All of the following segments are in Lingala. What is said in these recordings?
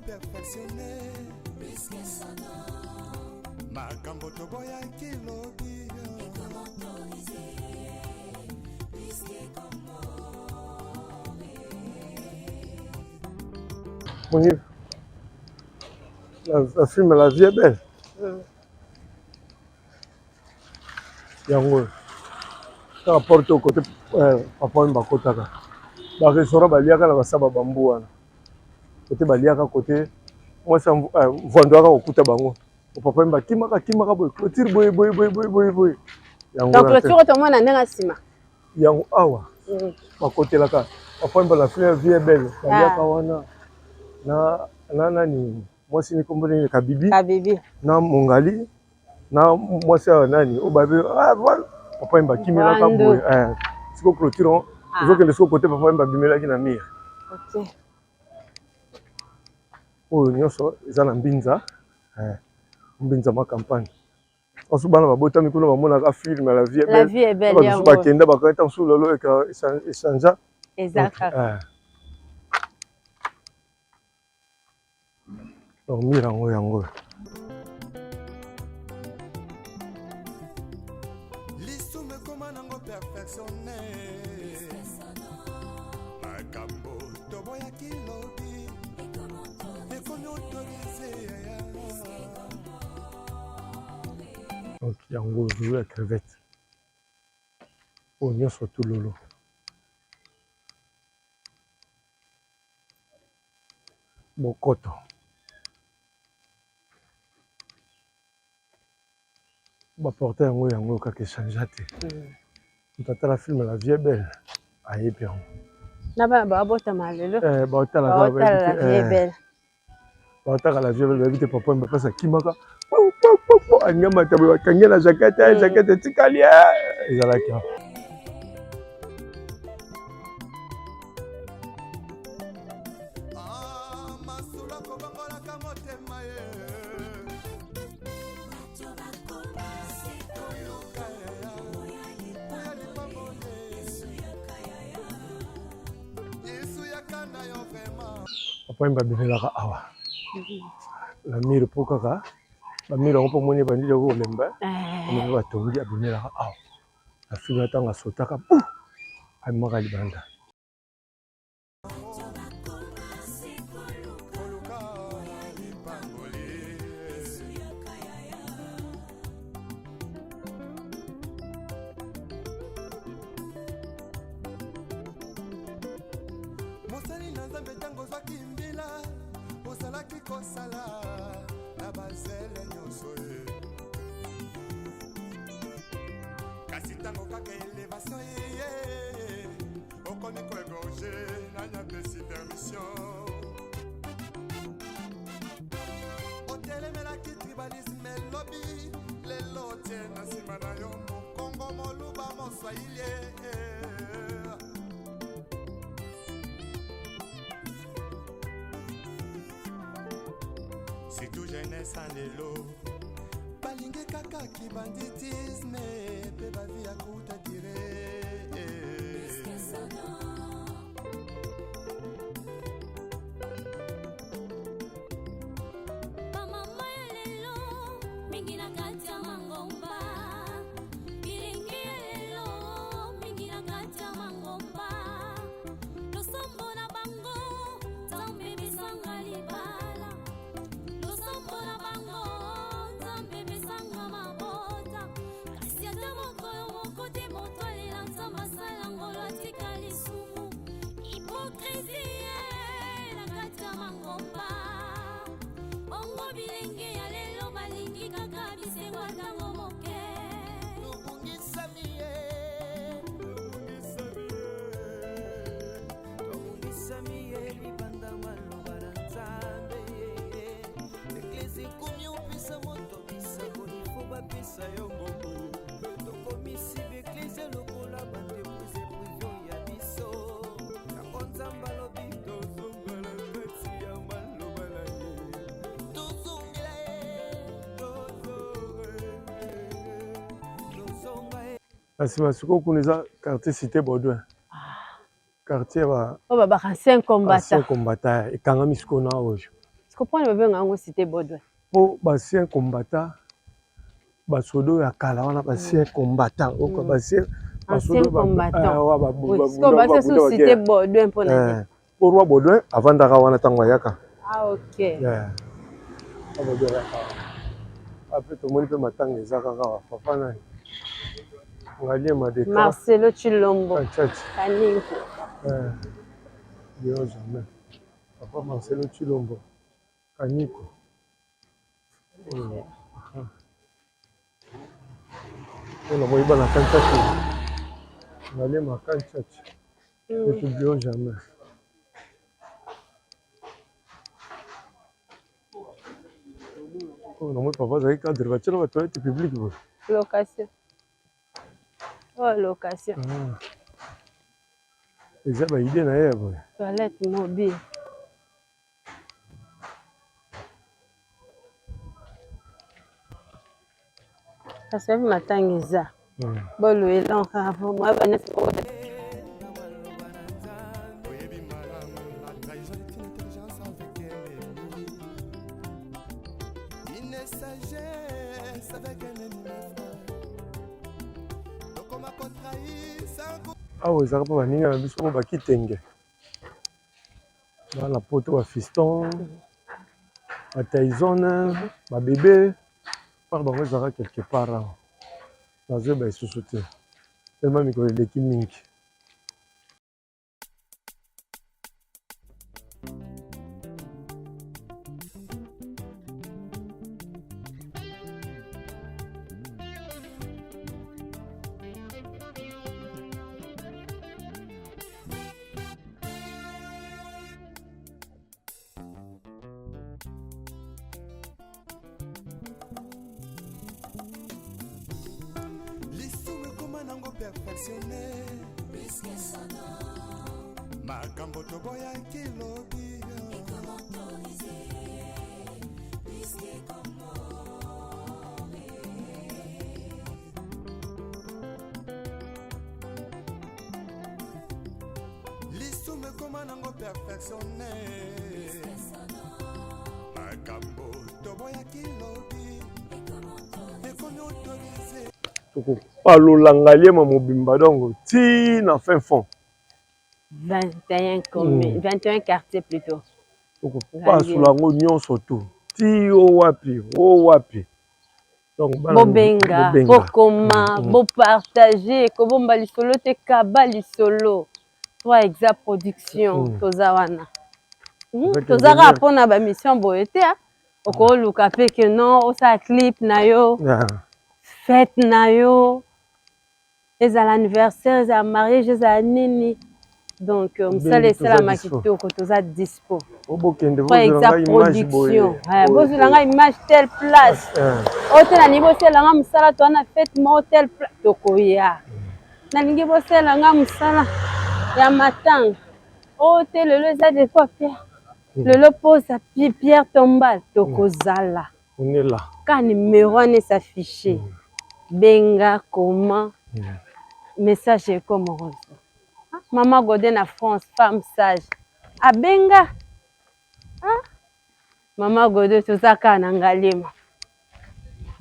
Perfectionné, makambo toboya kilobi, la film La Vie est belle. Yango ça rapporte au côté papa mbakotaka ba restaurant baliaka na basaba bambu wana côté baliaka côté moi ça vendaka okuta bango papa mbakimaka boy clôture boy yango donc clôture to mona ndanga sima yango awa bakotelaka papa mba la vie est belle baliaka wana na nani moi sini komboni kabibi na mongali na moi ça nani obabe voilà papa mba kimela boy siko clôture ozo que côté papa mba bimela ki na mire. OK. Oh, nyonso eza na mbinza mbinza ma campagne osu bana babota mikolo bamonaka film La Vie est belle yango bakenda bakata nsu lolo eka échangea exactement dormir yango lisume koma nango perfectionné makambo toboya kilobi donc yango jouer à crevette oignon sur tout lolo bokoto baporte yango kaka échangea te totala film La Vie est belle ayebi yango na bana babotama lelo baotala La Vie est belle baotaka La Vie est belle bayebi te papa mbapasa kimaka anyamata boye bakangi na jaquette etikali ezalaki papa mbabimelaka awa la mire po kaka bamire yango mpo moni bandili yako kolemba omemi batongi abimelaka awa afimi atanga asotaka pu amemaka libanda mosali na nzambe ntango ozwaki mbila ozalaki kosala na bazele nyonso ye kasi ntango kaka elevation ye okomi koegorge nanyapesi permission otelemelaki tribalisme elobi lelo tie na nsima na yo mokongo moluba moswahili surtout jeunesse en lelo balingi kaka kibanditisme pe bavi ya kuta dire bamama ya lelo mingi na kati ya mangomba bilingi ya lelo mingi na kati ya mangomba losombo na bango nzambe bisanga libala losombo na bango nzambe bisanga mabota kasi ata mokolo moko te moto alela nzambe asala ngolo atika lisumu hipokrisie na kati ya mangomba bongo bilenge ya lelo balingi kaka bisengo ntango moke tobungisami ye libanda maloba na nzambe eklesi komi opesa moto bisango nifo bapesa yo mobu Parce que ce qu'on a quartier cité Baudouin. Quartier va. Oh bah ancien combattant. Ancien combattant et quand même ce qu'on a aujourd'hui. Est-ce que prendre le en cité Baudouin? Pour ancien combattant, basodo ya kala wana ancien combattant. Au ancien combattant. Oui. Est-ce que bah c'est sous cité Baudouin pour nous? Pour roi Baudouin avant d'arriver wana tango yaka. Ah ok. Yeah. Après tout le monde peut m'attendre les akaka papa na. Marcelo Chilombo. Kaniko. Bien jamais. Papa Marcelo Chilombo. Kaniko. On a moyen na kanchachi. On allait ma kanchachi. Et puis bien jamais. On a moyen papa ça cadre va tirer la toilette publique. Location. Oh, location. C'est ça, idée na yebo. Toilette mobile. Ça se fait matin ça. Bon le élan avant moi va n'est pas. Ah oui, ça va pas venir à bisou ba kitenge. Dans la poto à fiston, à Tyson, à bébé. Pardon, ça va quelque part. Dans un bain sous-souté. Tellement micro de kiming. Palolangalier mobimba donc ti na fin fond 21 communes 21 quartiers plutôt pas sous la ngonion surtout ti o wapi donc bobenga bokoma bo partager ko bomba lisolo te kaba lisolo toi exa production tozawana tozaka pona ba mission boyete oko luka pe que non o sa clip na yo fête na yo ezala anniversaire ezala mariage ezala nini donc ça laisser la makito ko toza dispo obokende bozolanga image boye bozolanga image telle place hôtel ni boselanga musala to na fête mo hôtel tokoya nalingi boselanga musala ya matanga hôtel le eza de quoi faire le pose à Pierre Tombal tokozala on est là quand numéro ne s'afficher benga comment message comme rose maman Godin à France femme sage a benga maman Godin tout ça kana ngalema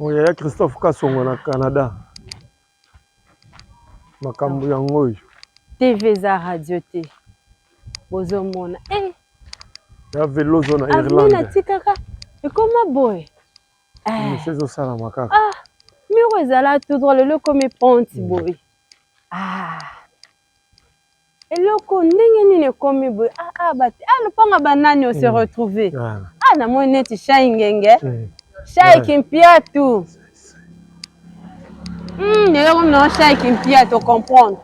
il y a Christophe Kassongo na Canada makambo yango TV za radio te bozomona ya velozo na Irlande na tikaka et comment boy c'est ça la makaka miro ezala tout droit le comme ponti boy eloko ndenge nini komi boy bati lopanga banani on se retrouver na moi neti chai ngenge chai kimpiatu eloko non chai kimpiatu comprendre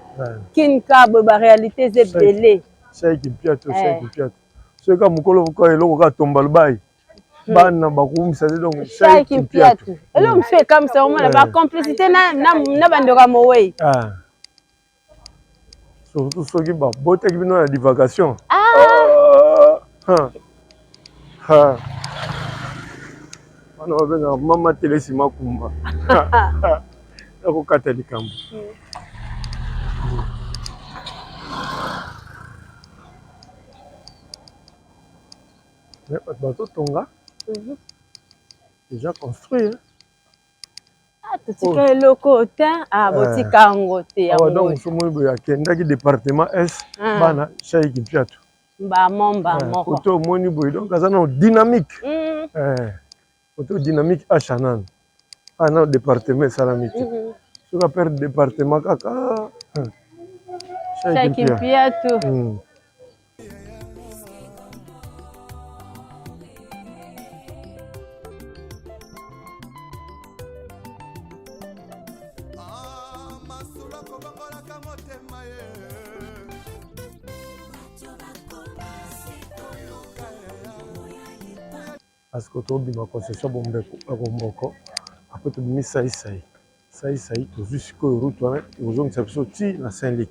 kin kabo ba réalité c'est belé chai kimpiatu ce ka mukolo ko eloko ka tomba lubai bana bakumisa donc chai kimpiatu eloko mfe comme ça au moins ba complicité na bandoka mowe surtout ceux qui ba bote qui viennent à divagation on va venir maman télé si makumba ko katali kambo Mais bateau tonga déjà construit. Totika eloko te botika yango te donc somo boya kendaki département S bana Shaiki Piatu mbamo auto moni boy donc azana dynamique auto dynamique achanan ana département salamité soka perdre département kaka Shaiki Piatu parce que tobima concession bomboko après tobimi saisai tozwi sikoyo route wana ekozongisa biso ti na Saint-Luc.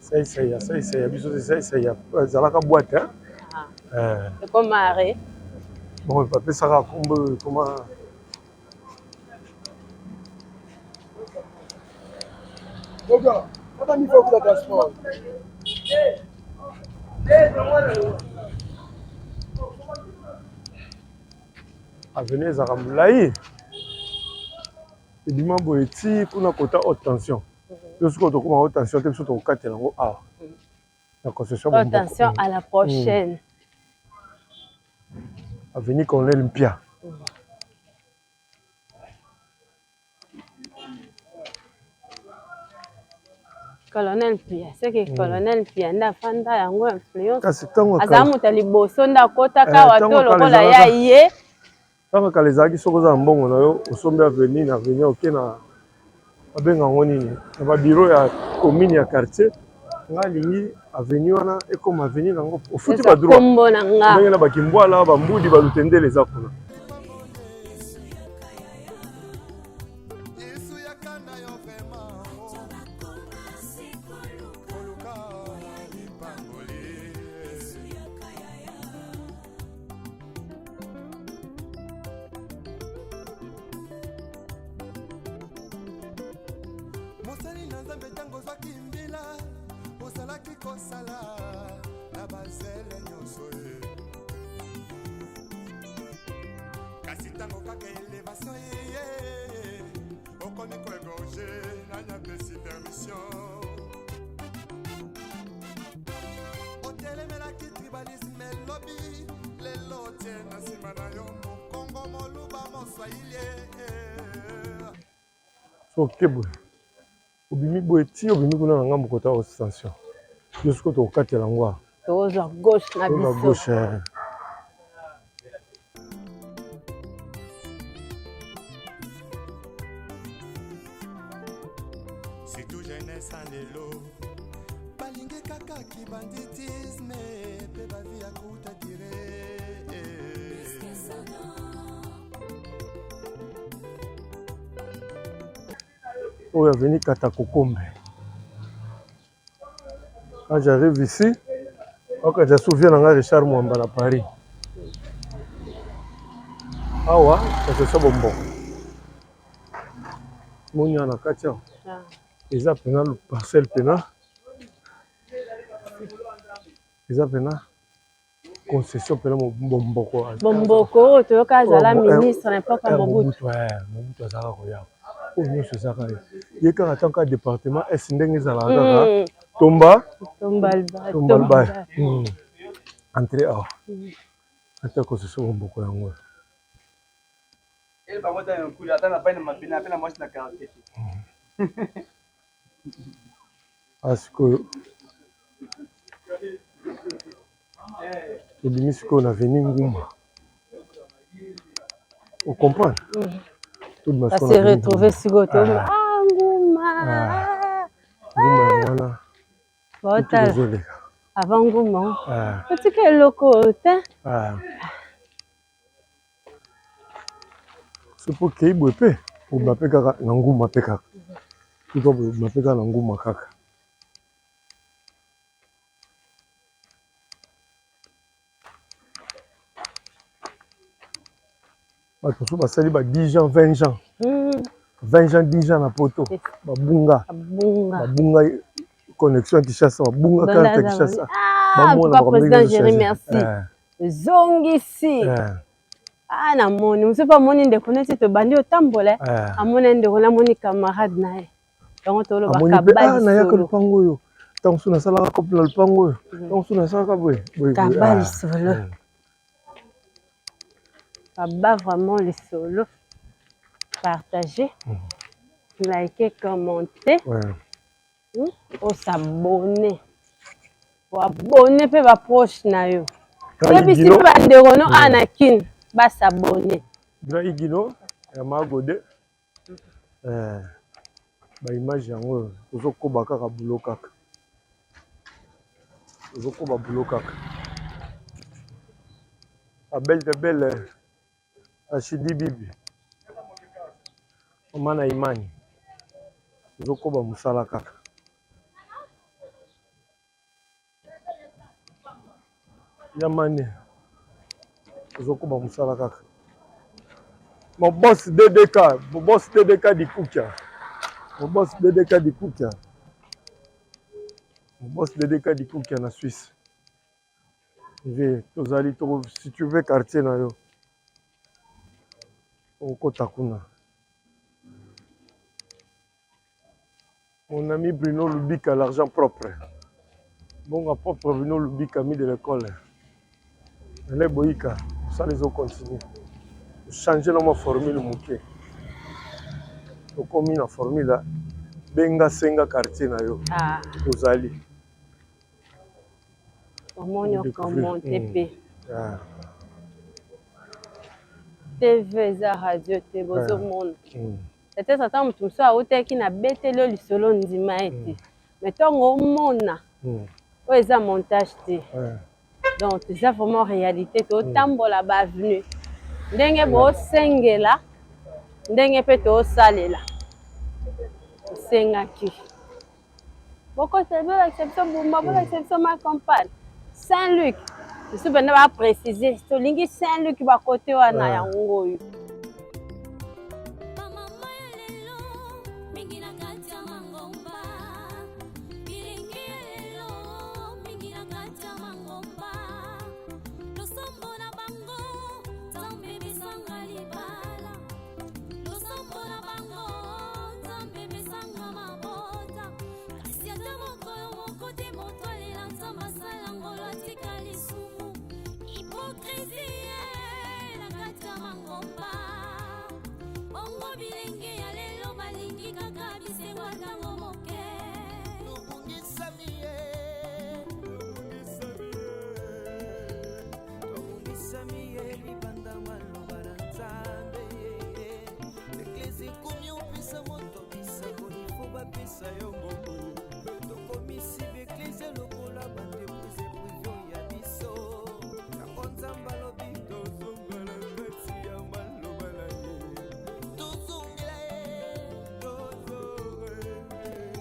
Saisai ya biso te saisai ezalaka boîte ekomare bon bapesaka kombo koma avenue ezalaka molai ebima boye ti kuna kota haute tension yo sikoyo tokóma haute tension te biso tokokatela yango awa na concession attention à la prochaine avenue Colonel Mpia Colonel Pia, c'est que Colonel Pia nda fanda yango influence. Kasi tango aza muta liboso nda kota ka wato lokola ya ye. Tango kala ezalaki soko za mbongo na yo osombi avenue na avenue oke na babenga ngo nini na ba bureau ya commune ya quartier nga lingi avenue wana ekoma avenue nango ofuti ba droit. Kombo na nga. Ndenge na bakimbwala bambudi balutendele eza kuna. Ok, boy. Obimi boy ti obimi kuna na ngambo kota haute tension. Yo siko to katela ngwa. Tozo à gauche na biso. À gauche. C'est tout jeunesse en élo. Balingue kaka ki banditisme pe ba vie à kuta dire. Oyo aveni Katakokombe. Quand j'arrive ici, quand je me souviens de Richard Mwamba à Paris. Ah ouais, c'est ça bon bon. Mon yana katia. Ils appellent le parcelle pena. Ils appellent concession pena Bomboko. Bomboko, tu as la ministre n'importe quoi Mobutu. Mobutu azaka koya. Oh non, c'est ça. Il y a quand tant qu'à département est ndenge zalaka. Tomba Alba. Entrée à. Ata concession Bomboko yango. El pamoja na kule hata na paina mapina pena moshi na 40. Asiko Ebimi siko na veni Nguma. On comprend? Ça s'est retrouvé siko to. Ah Nguma. Nguma wana. Bota. Avant Nguma. Petit que loko te. C'est pour qu'il y ait pour m'appeler kaka Nguma peka. Tu dois m'appeler kaka Nguma kaka. Bato basali ba 10 ans 20 ans 20 ans 10 ans na poto babunga connexion Kinshasa bunga carte Kinshasa papa président Jérémy merci zongisi na moni muso pa moni ndeko neti to bandi otambola amona ndeko na moni camarade na ye donc to lo bakabali na yaka lupango oyo tant suna sala ka kopla lupango oyo tant suna sala ka boy kabali solo Kaba vraiment les solos partager liker commenter on s'abonner pour abonner pe ba proche na yo et puis si ba ndeko no anakin ba s'abonner grand igino ya magode ba image yango ozokoba kaka bulo kaka ozokoba bulo kaka abel de belle Ashidi bibi omana imani ozokoba musala kaka yamane ozokoba musala kaka mon boss DDK di Kukia mon boss DDK di Kukia na Suisse tozali toko si tu veux quartier na yo okota kuna mon ami Bruno Lubika l'argent propre bon propre Bruno Lubika mis de l'école les boyika ça les ont continué changer ma formule muke okomi na formule benga senga quartier na yo tozali omoni okomonte pe TV za radio te bozomona peut-être ata mutu mosusu autaki na beteli oyo lisolo ndima ete mais ntongo omona oyo eza montage te donc eza vraiment réalité totambola baavenue ndenge boosengela ndenge mpe toosalela osengaki bokotela bolakisa biso bumba bolakisa biso ma campagne Saint-Luc biso mpena baaprécise tolingi Saint-Luc bakote wana yango oyo